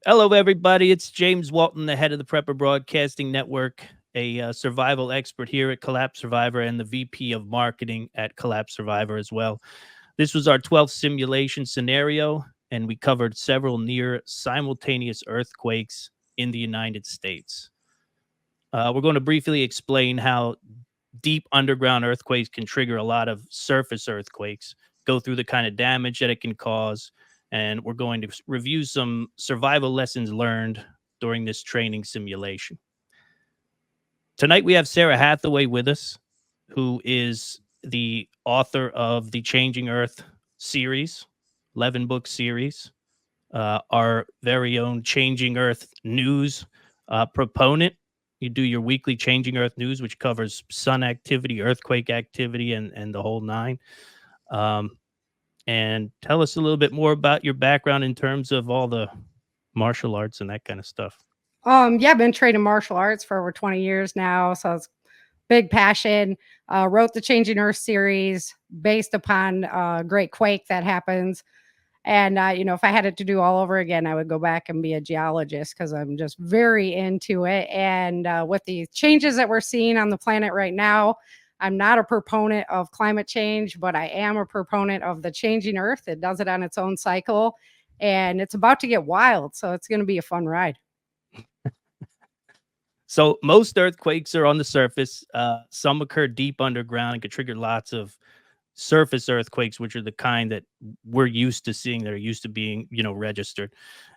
Hello, everybody. It's James Walton, the head of the Prepper Broadcasting Network, a survival expert here at Collapse Survivor, and the VP of Marketing at Collapse Survivor as well. This was our 12th simulation scenario, and we covered several near simultaneous earthquakes in the United States. We're going to briefly explain how deep underground earthquakes can trigger a lot of surface earthquakes, go through the kind of damage that it can cause, and we're going to review some survival lessons learned during this training simulation. Tonight, we have Sarah Hathaway with us, who is the author of the Changing Earth series, 11-book series, our very own Changing Earth news proponent. You do your weekly Changing Earth news, which covers sun activity, earthquake activity, and the whole nine. And tell us a little bit more about your background in terms of all the martial arts and that kind of stuff. Yeah, I've been training martial arts for over 20 years now, so it's big passion. Wrote the Changing Earth series based upon Great Quake that happens. And if I had it to do all over again, I would go back and be a geologist because I'm just very into it. And with the changes that we're seeing on the planet right now, I'm not a proponent of climate change, but I am a proponent of the changing Earth. It does it on its own cycle, and it's about to get wild. So it's going to be a fun ride. So most earthquakes are on the surface. Some occur deep underground and could trigger lots of surface earthquakes, which are the kind that we're used to seeing, that are used to being, registered.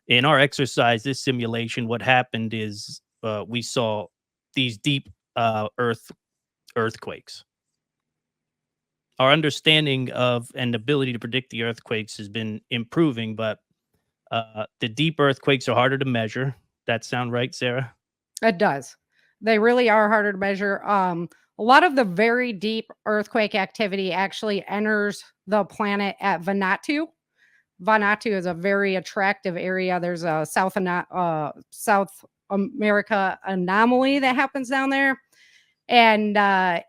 In our exercise, this simulation, what happened is we saw these deep earthquakes. Our understanding of and ability to predict the earthquakes has been improving, but the deep earthquakes are harder to measure. That sound right, Sarah? It does. They really are harder to measure. A lot of the very deep earthquake activity actually enters the planet at Vanuatu. Vanuatu is a very attractive area. There's a South America anomaly that happens down there. And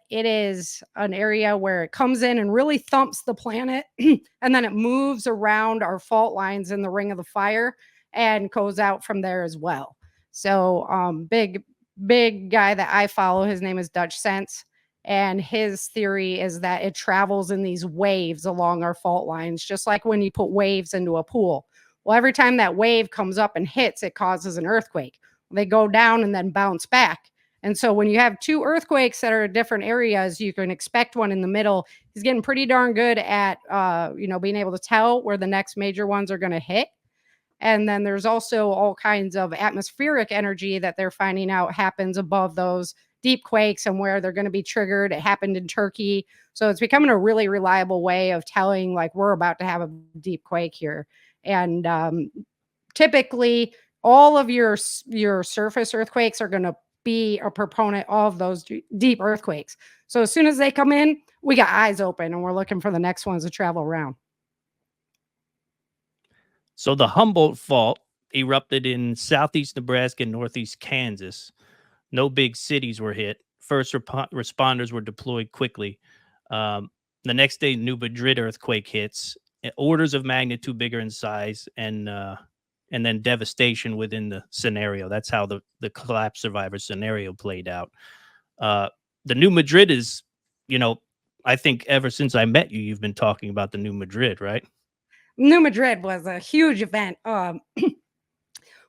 it is an area where it comes in and really thumps the planet. And then it moves around our fault lines in the Ring of the Fire and goes out from there as well. So big guy that I follow, his name is Dutch Sense. And his theory is that it travels in these waves along our fault lines, just like when you put waves into a pool. Well, every time that wave comes up and hits, it causes an earthquake. They go down and then bounce back. And so when you have two earthquakes that are in different areas, you can expect one in the middle. He's getting pretty darn good at, being able to tell where the next major ones are going to hit. And then there's also all kinds of atmospheric energy that they're finding out happens above those deep quakes and where they're going to be triggered. It happened in Turkey. So it's becoming a really reliable way of telling, like, we're about to have a deep quake here. And typically, all of your surface earthquakes are going to be a proponent of those deep earthquakes. So as soon as they come in, we got eyes open and we're looking for the next ones to travel around. So the Humboldt Fault erupted in southeast Nebraska and northeast Kansas. No big cities were hit. First responders were deployed quickly. The next day, New Madrid earthquake hits, orders of magnitude bigger in size, and then devastation within the scenario. That's how the collapse survivor scenario played out. The New Madrid is, I think ever since I met you, you've been talking about the New Madrid, right? New Madrid was a huge event.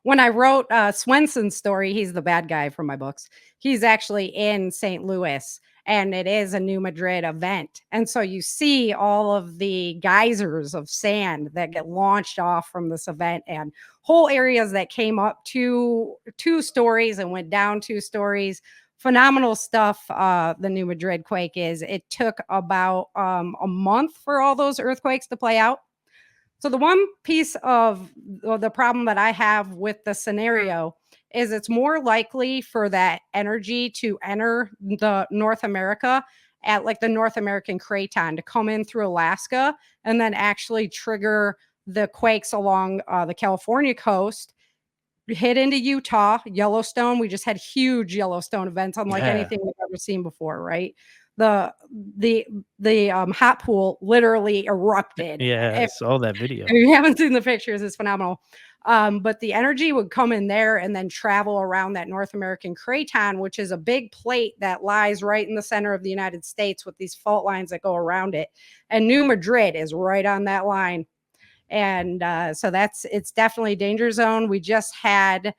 When I wrote Swenson's story, he's the bad guy from my books. He's actually in St. Louis, and it is a New Madrid event. And so you see all of the geysers of sand that get launched off from this event, and whole areas that came up two stories and went down 2 stories. Phenomenal stuff. The New Madrid quake is. It took about a month for all those earthquakes to play out. So the one piece of the problem that I have with the scenario is it's more likely for that energy to enter the North America at like the North American craton to come in through Alaska and then actually trigger the quakes along the California coast, hit into Utah, Yellowstone. We just had huge Yellowstone events unlike anything we've ever seen before, right? the hot pool literally erupted. Yeah, I saw that video. If you haven't seen the pictures, it's phenomenal. But the energy would come in there and then travel around that North American craton, which is a big plate that lies right in the center of the United States with these fault lines that go around it. And New Madrid is right on that line. And so it's definitely a danger zone. We just had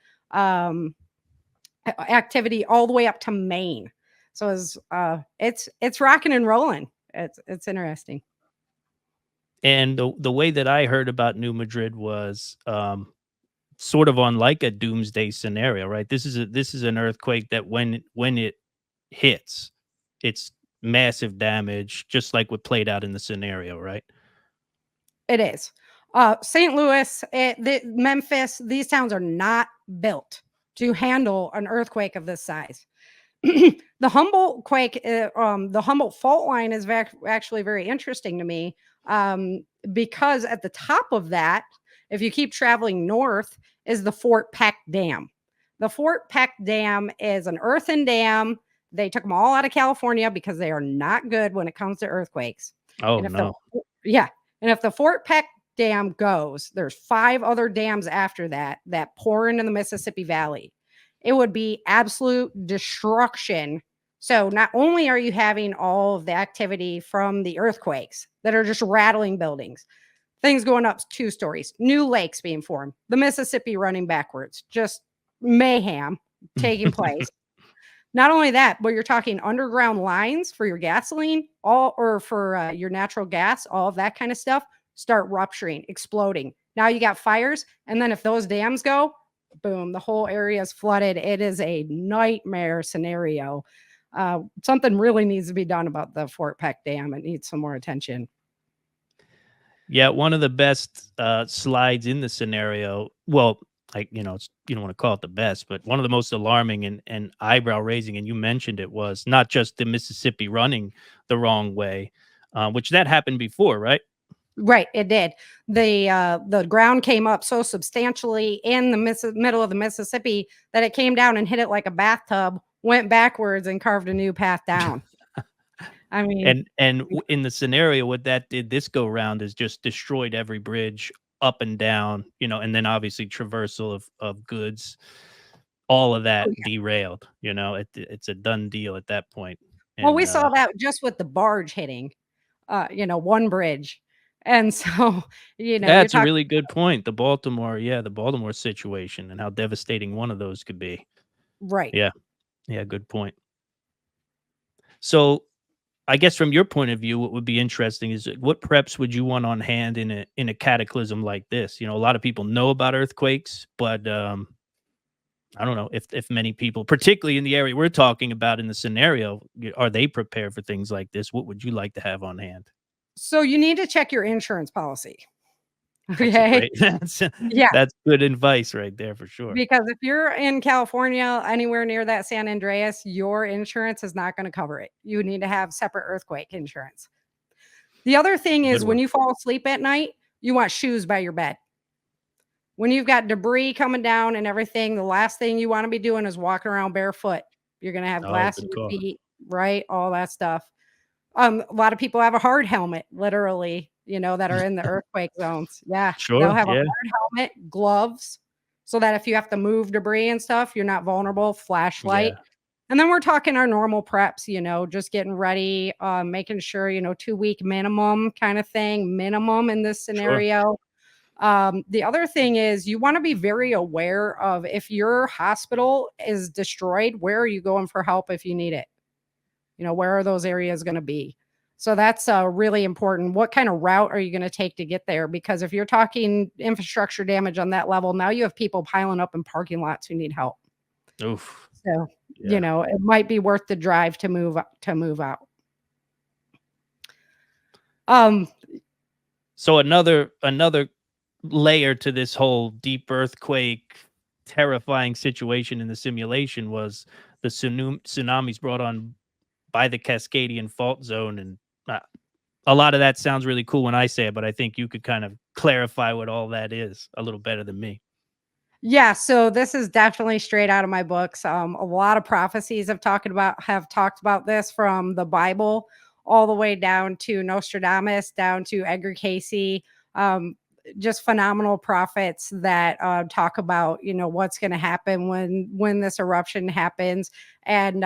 activity all the way up to Maine. So it's rocking and rolling. It's interesting. And the way that I heard about New Madrid was sort of on like a doomsday scenario, right? This is an earthquake that when it hits, it's massive damage, just like what played out in the scenario, right? It is. St. Louis, Memphis, these towns are not built to handle an earthquake of this size. The Humboldt quake, the Humboldt fault line is actually very interesting to me because at the top of that, if you keep traveling north, is the Fort Peck Dam. The Fort Peck Dam is an earthen dam. They took them all out of California because they are not good when it comes to earthquakes. Oh, and no. And if the Fort Peck Dam goes, there's 5 other dams after that pour into the Mississippi Valley. It would be absolute destruction. So not only are you having all of the activity from the earthquakes that are just rattling buildings, things going up 2 stories, new lakes being formed, the Mississippi running backwards, just mayhem taking place. Not only that, but you're talking underground lines for your gasoline, or for your natural gas, all of that kind of stuff start rupturing, exploding. Now you got fires, and then if those dams go, boom, the whole area is flooded. It is a nightmare scenario. Something really needs to be done about the Fort Peck Dam. It needs some more attention. Yeah, one of the best slides in the scenario, well, like, you don't want to call it the best, but one of the most alarming and eyebrow raising, and you mentioned it, was not just the Mississippi running the wrong way, which that happened before, right? Right, it did. The ground came up so substantially in the middle of the Mississippi that it came down and hit it like a bathtub, went backwards, and carved a new path down. I mean, in the scenario, what that did this go round is just destroyed every bridge up and down, and then obviously traversal of goods, all of that derailed. It's a done deal at that point. Well, we saw that just with the barge hitting, one bridge. And so, that's a really good point. The Baltimore situation and how devastating one of those could be. Right. Yeah. Yeah. Good point. So I guess from your point of view, what would be interesting is what preps would you want on hand in a cataclysm like this? A lot of people know about earthquakes, but I don't know if many people, particularly in the area we're talking about in the scenario, are they prepared for things like this? What would you like to have on hand? So you need to check your insurance policy. Okay. That's good advice right there for sure. Because if you're in California, anywhere near that San Andreas, your insurance is not going to cover it. You need to have separate earthquake insurance. The other thing is when you fall asleep at night, you want shoes by your bed. When you've got debris coming down and everything, the last thing you want to be doing is walking around barefoot. You're going to have glass in your feet, right? All that stuff. A lot of people have a hard helmet, literally, that are in the earthquake zones. Yeah. Sure. They'll have a hard helmet, gloves, so that if you have to move debris and stuff, you're not vulnerable, flashlight. Yeah. And then we're talking our normal preps, just getting ready, making sure, 2-week minimum kind of thing, minimum in this scenario. Sure. The other thing is you want to be very aware of if your hospital is destroyed, where are you going for help if you need it? Where are those areas going to be? So that's really important. What kind of route are you going to take to get there? Because if you're talking infrastructure damage on that level, now you have people piling up in parking lots who need help. Oof. So, it might be worth the drive to move out. So another layer to this whole deep earthquake, terrifying situation in the simulation was the tsunamis brought on by the Cascadian fault zone. And a lot of that sounds really cool when I say it, but I think you could kind of clarify what all that is a little better than me. Yeah, so this is definitely straight out of my books. A lot of prophecies have talked about this, from the Bible all the way down to Nostradamus, down to Edgar Casey. Um, just phenomenal prophets that talk about, what's going to happen when this eruption happens, and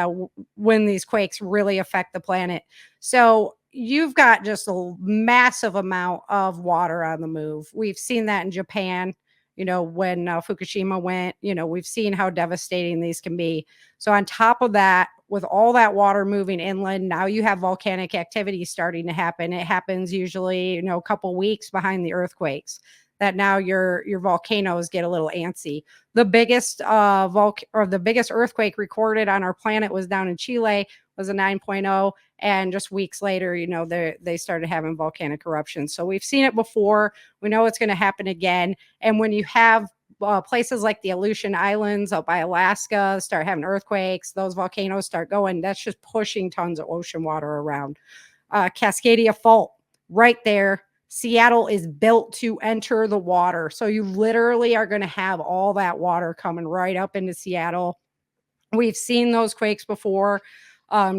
when these quakes really affect the planet. So you've got just a massive amount of water on the move. We've seen that in Japan, when Fukushima went. We've seen how devastating these can be. So, on top of that, with all that water moving inland, now you have volcanic activity starting to happen. It happens usually, a couple weeks behind the earthquakes. That now your volcanoes get a little antsy. The biggest the biggest earthquake recorded on our planet was down in Chile, was a 9.0, and just weeks later, they started having volcanic eruptions. So we've seen it before. We know it's going to happen again. And when you have places like the Aleutian Islands up by Alaska start having earthquakes, those volcanoes start going, that's just pushing tons of ocean water around. Cascadia Fault, right there. Seattle is built to enter the water. So you literally are going to have all that water coming right up into Seattle. We've seen those quakes before.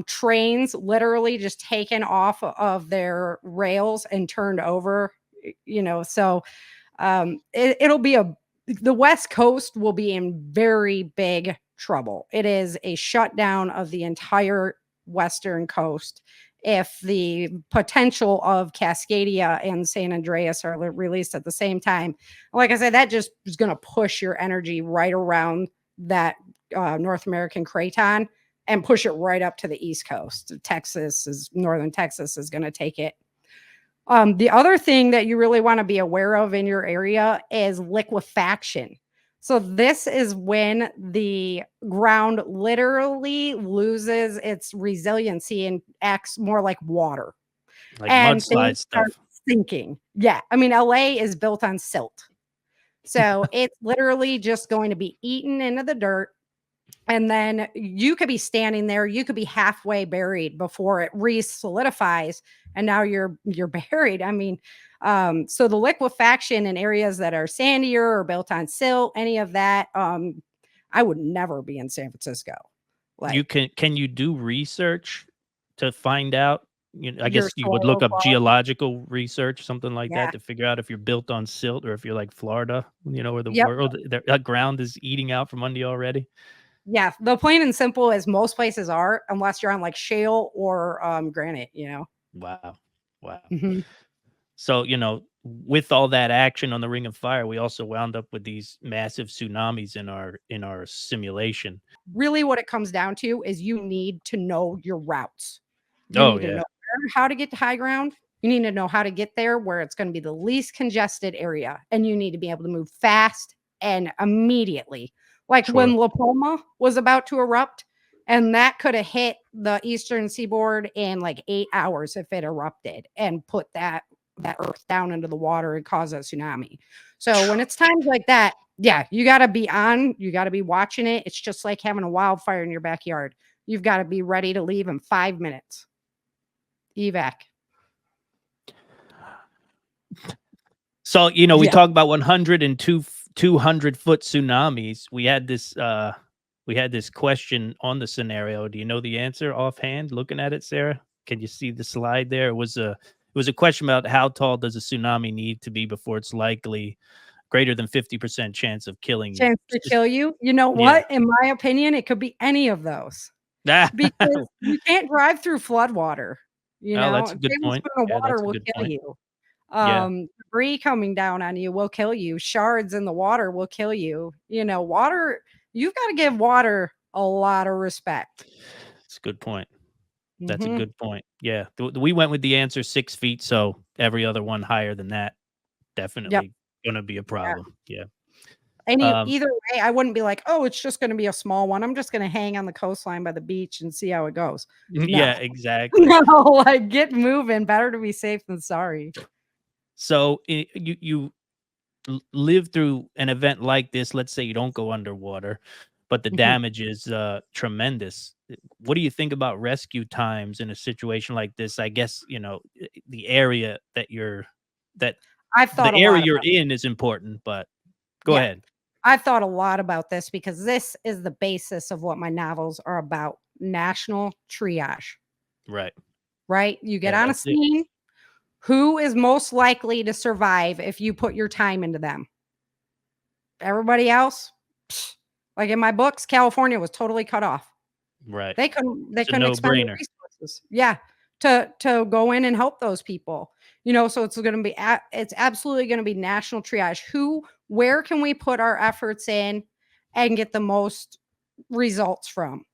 Trains literally just taken off of their rails and turned over, so it'll be the West Coast will be in very big trouble. It is a shutdown of the entire Western coast if the potential of Cascadia and San Andreas are released at the same time. Like I said, that just is going to push your energy right around that North American craton and push it right up to the East Coast. Northern Texas is going to take it. The other thing that you really want to be aware of in your area is liquefaction. So this is when the ground literally loses its resiliency and acts more like water. Like And mudslide things start stuff. sinking. Yeah. I mean, LA is built on silt. So it's literally just going to be eaten into the dirt. And then you could be standing there, you could be halfway buried before it re-solidifies, and now you're buried. I mean, so the liquefaction in areas that are sandier or built on silt, any of that, I would never be in San Francisco. You can you do research to find out? I Your guess you would look soil up quality. geological research, something like Yeah. that, to figure out if you're built on silt or if you're like Florida, where the Yep. ground is eating out from under you already. Yeah. The plain and simple as most places are, unless you're on like shale or granite, Wow. Wow. Mhm. So, with all that action on the Ring of Fire, we also wound up with these massive tsunamis in our simulation. Really what it comes down to is you need to know your routes. You Oh need to yeah. know how to get to high ground. You need to know how to get there where it's going to be the least congested area. And you need to be able to move fast and immediately. Like Sure. when La Palma was about to erupt, and that could have hit the eastern seaboard in like 8 hours if it erupted and put that earth down into the water and cause a tsunami. So when it's times like that, yeah, you got to be on, you got to be watching it. It's just like having a wildfire in your backyard. You've got to be ready to leave in 5 minutes. Evac. So, we Yeah. talk about 100 and 200-foot tsunamis. We had this question on the scenario. Do you know the answer offhand looking at it, Sarah? Can you see the slide there? It was a question about how tall does a tsunami need to be before it's likely greater than 50% chance of killing you. Chance to kill you. You know Yeah. what? In my opinion, it could be any of those because you can't drive through flood water. Oh, A that's a good point. tablespoon of Yeah, that's water a will good kill point. you. Yeah. Debris coming down on you will kill you. Shards in the water will kill you. Water, you've got to give water a lot of respect. That's a good point. That's a Mhm. good point. Yeah. We went with the answer 6 feet, so every other one higher than that Yep. definitely gonna be a problem. Yeah. Um, Either way, I wouldn't be like, "Oh, it's just gonna be a small one. I'm just gonna hang on the coastline by the beach and see how it goes." No. yeah, exactly. No, like, get moving. Better to be safe than sorry. So, you live through an event like this. Let's say you don't go underwater, but the Mhm. damage is tremendous. What do you think about rescue times in a situation like this? I guess, the area that I've thought the a area lot you're about. in is important, but go Yeah. ahead. I've thought a lot about this because this is the basis of what my novels are about. National triage, Right. right? You get Yeah, on a that's it. scene. Who is most likely to survive if you put your time into them? Everybody else, psh, like in my books, California was totally cut off. Right. They It's a couldn't expend their no-brainer. resources. Yeah, to go in and help those people. So it's gonna be it's absolutely gonna be national triage. Where can we put our efforts in and get the most results from?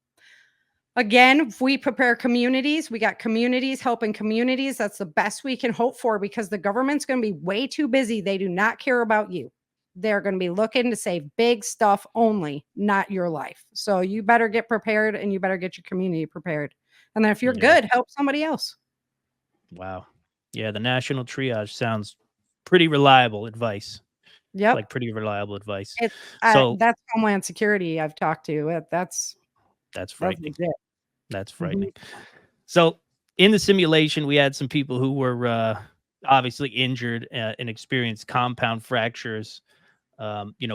Again, if we prepare communities, we got communities helping communities. That's the best we can hope for because the government's going to be way too busy. They do not care about you. They're going to be looking to save big stuff only, not your life. So you better get prepared and you better get your community prepared. And then if you're Yeah. good, help somebody else. Wow. Yeah, the national triage sounds pretty reliable advice. Yep. Like pretty reliable advice. It's So that's Homeland Security I've talked to. that's That's frightening. legit. That's Mhm. frightening. So in the simulation, we had some people who were obviously injured and experienced compound fractures.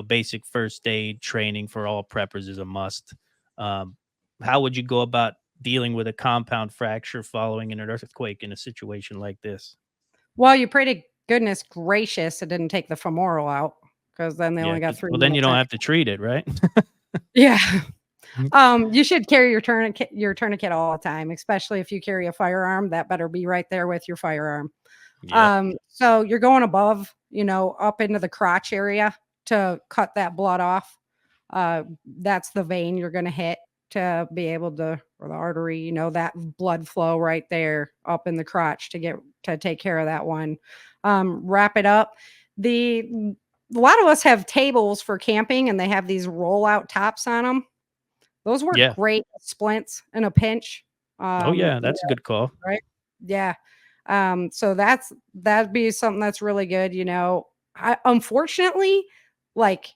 Basic first aid training for all preppers is a must. Um, how would you go about dealing with a compound fracture following an earthquake in a situation like this? Well, you pray to goodness gracious it didn't take the femoral out because then they Yeah, only got 'cause 3 well, then you minutes don't anyway. have to treat it, right? Yeah. Mhm. You should carry your tourniquet all the time, especially if you carry a firearm, that better be right there with your firearm. Yep. So you're going above, up into the crotch area to cut that blood off. That's the vein you're gonna hit to be able to or the artery, that blood flow right there up in the crotch to take care of that one. Wrap it up. A lot of us have tables for camping and they have these roll-out tops on them. Those work Yeah. great with splints in a pinch. Oh, yeah, Yeah, that's a good call. right? Yeah. So that'd be something that's really good, unfortunately, like,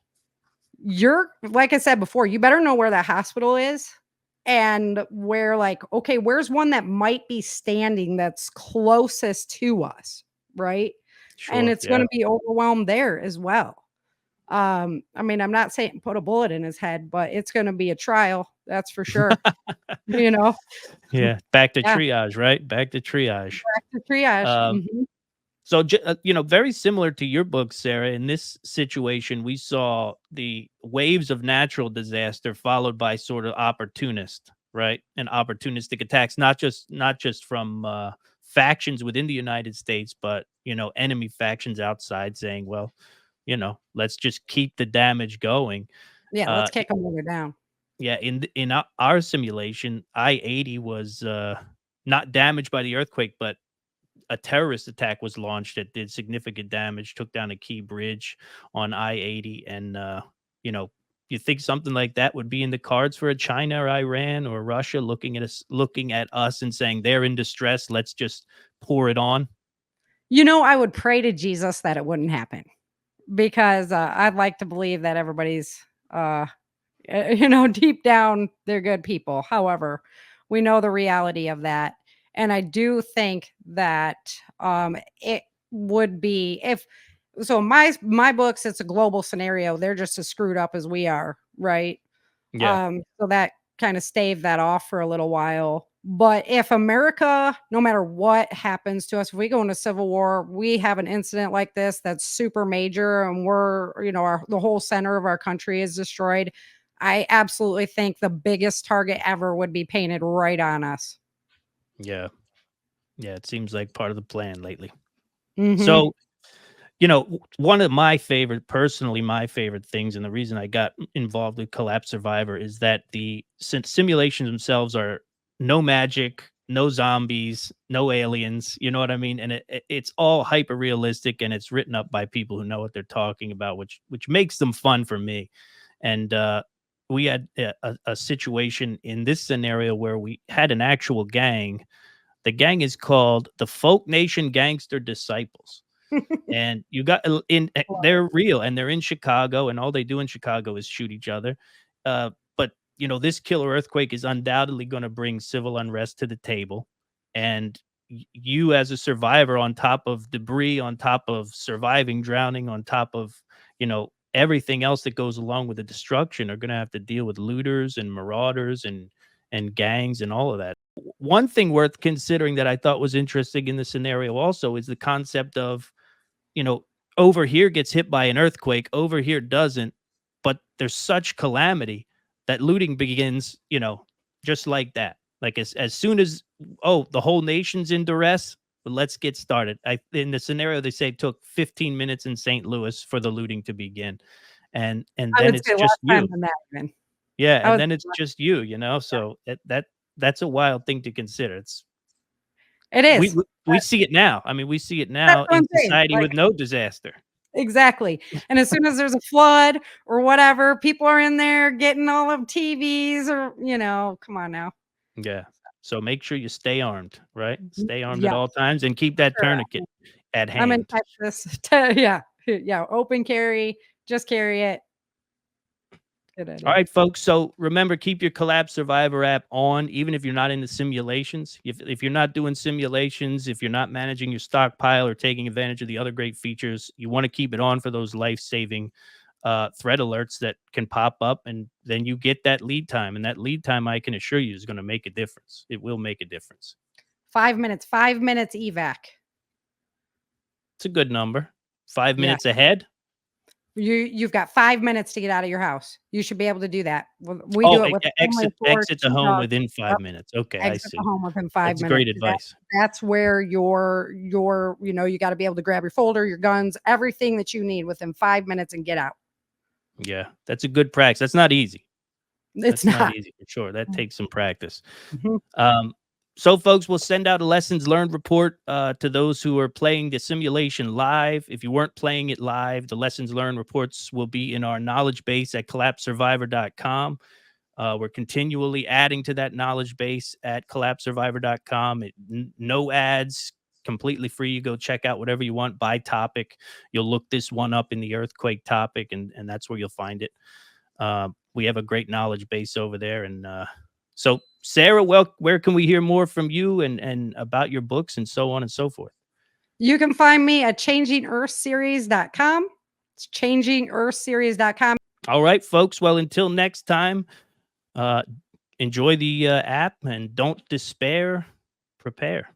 you're like I said before, you better know where that hospital is and where, like, okay, where's one that might be standing that's closest to us, right? And Sure, it's yeah. gonna be overwhelmed there as well. I mean, I'm not saying put a bullet in his head, but it's gonna be a trial, that's for sure, you know? Yeah, back to Yeah, triage, right? Back to triage. back to triage. Um, Mhm. so, very similar to your book, Sarah, in this situation, we saw the waves of natural disaster followed by sort of opportunist, right? And opportunistic attacks, not just from factions within the United States, but, enemy factions outside saying, well, let's just keep the damage going. Yeah, Uh, let's kick them while they're down. Yeah, in our simulation, I-80 was, not damaged by the earthquake, but a terrorist attack was launched that did significant damage, took down a key bridge on I-80, and, you know, you think something like that would be in the cards for a China or Iran or Russia looking at us and saying, "They're in distress, let's just pour it on?" I would pray to Jesus that it wouldn't happen because, I'd like to believe that everybody's, uh, deep down, they're good people. However, we know the reality of that, and I do think that, it would be if so my books, it's a global scenario, they're just as screwed up as we are, right? Yeah, So that kinda staved that off for a little while. But if America, no matter what happens to us, if we go into civil war, we have an incident like this that's super major and the whole center of our country is destroyed, I absolutely think the biggest target ever would be painted right on us. yeah, yeah, it seems like part of the plan lately. Mhm. So, one of my favorite things, and the reason I got involved with Collapse Survivor is that since simulations themselves are no magic, no zombies, no aliens, you know what I mean? And it's all hyper realistic and it's written up by people who know what they're talking about, which makes them fun for me. And we had a situation in this scenario where we had an actual gang. The gang is called the Folk Nation Gangster Disciples, and you got Love it. they're real and they're in Chicago, and all they do in Chicago is shoot each other. But this killer earthquake is undoubtedly going to bring civil unrest to the table, and you as a survivor, on top of debris, on top of surviving drowning, on top of everything else that goes along with the destruction are going to have to deal with looters and marauders and gangs and all of that. One thing worth considering that I thought was interesting in the scenario also is the concept of, you know, over here gets hit by an earthquake, over here doesn't, but there's such calamity that looting begins, you know, just like that. Like as soon as, oh, the whole nation's in duress, but let's get started. In the scenario they say it took 15 minutes in St. Louis for the looting to begin. And I then would it's say less just time you. than that even. Yeah, I and would then it's say less. just you, you know. Yeah. So that's a wild thing to consider. It's It we is. we, we see it now. I mean, we see it That's now what I'm in saying. society Like, with no disaster. exactly. And as soon as there's a flood or whatever, people are in there getting all of TVs or, come on now. Yeah. So make sure you stay armed, right? Stay armed at Yeah, all times and keep that sure. tourniquet at I'm in hand. Texas. Yeah. Yeah. Open carry, just carry it. Good All idea. right, folks. So remember, keep your Collapse Survivor app on, even if you're not in the simulations. If you're not doing simulations, if you're not managing your stockpile or taking advantage of the other great features, you want to keep it on for those life-saving threat alerts that can pop up, and then you get that lead time. And that lead time, I can assure you, is going to make a difference. It will make a difference. 5 minutes, 5 minutes evac. It's a good number. 5 Yeah. minutes ahead. You've got 5 minutes to get out of your house. You should be able to do that. We do Oh, it with a family of 4, exit the 2 home dogs. within 5 Yep. minutes. Okay, I Exit see. the home within 5 That's minutes. great advice. That's where your you got to be able to grab your folder, your guns, everything that you need within 5 minutes and get out. Yeah, that's a good practice. That's not easy. It's That's not not. easy for sure. That takes some practice. Mhm. So, folks, we'll send out a lessons learned report to those who are playing the simulation live. If you weren't playing it live, the lessons learned reports will be in our knowledge base at collapsesurvivor.com. We're continually adding to that knowledge base at collapsesurvivor.com. No ads, completely free. You go check out whatever you want by topic. You'll look this one up in the earthquake topic, and that's where you'll find it. We have a great knowledge base over there. And so, Sarah, well, where can we hear more from you and about your books and so on and so forth? You can find me at changingearthseries.com. It's changingearthseries.com. All right, folks. Well, until next time, enjoy the app and don't despair. Prepare.